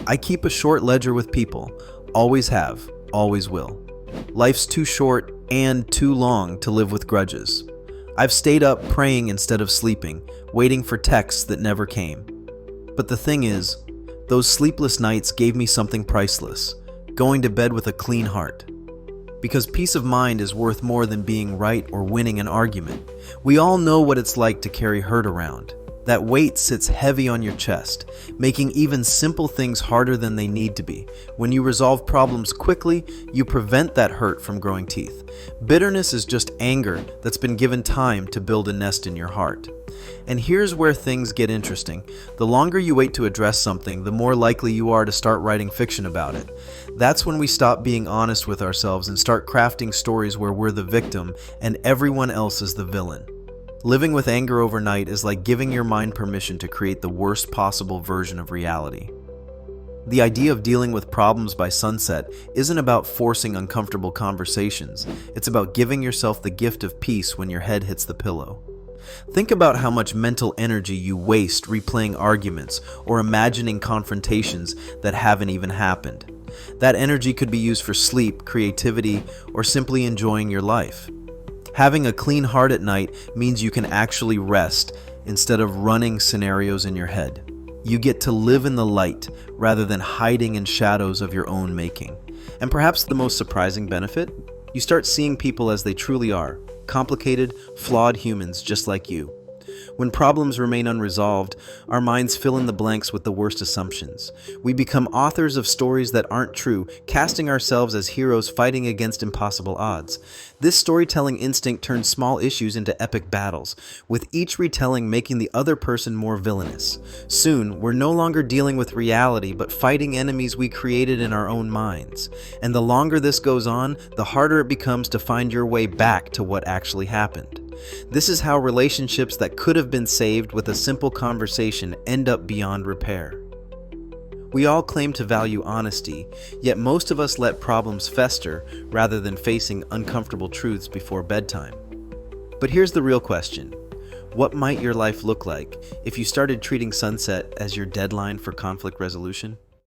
I keep a short ledger with people. Always have, always will. Life's too short and too long to live with grudges. I've stayed up praying instead of sleeping, waiting for texts that never came. But the thing is, those sleepless nights gave me something priceless, going to bed with a clean heart. Because peace of mind is worth more than being right or winning an argument. We all know what it's like to carry hurt around. That weight sits heavy on your chest, making even simple things harder than they need to be. When you resolve problems quickly, you prevent that hurt from growing teeth. Bitterness is just anger that's been given time to build a nest in your heart. And here's where things get interesting. The longer you wait to address something, the more likely you are to start writing fiction about it. That's when we stop being honest with ourselves and start crafting stories where we're the victim and everyone else is the villain. Living with anger overnight is like giving your mind permission to create the worst possible version of reality. The idea of dealing with problems by sunset isn't about forcing uncomfortable conversations. It's about giving yourself the gift of peace when your head hits the pillow. Think about how much mental energy you waste replaying arguments or imagining confrontations that haven't even happened. That energy could be used for sleep, creativity, or simply enjoying your life. Having a clean heart at night means you can actually rest instead of running scenarios in your head. You get to live in the light rather than hiding in shadows of your own making. And perhaps the most surprising benefit? You start seeing people as they truly are, complicated, flawed humans just like you. When problems remain unresolved, our minds fill in the blanks with the worst assumptions. We become authors of stories that aren't true, casting ourselves as heroes fighting against impossible odds. This storytelling instinct turns small issues into epic battles, with each retelling making the other person more villainous. Soon, we're no longer dealing with reality, but fighting enemies we created in our own minds. And the longer this goes on, the harder it becomes to find your way back to what actually happened. This is how relationships that could have been saved with a simple conversation end up beyond repair. We all claim to value honesty, yet most of us let problems fester rather than facing uncomfortable truths before bedtime. But here's the real question. What might your life look like if you started treating sunset as your deadline for conflict resolution?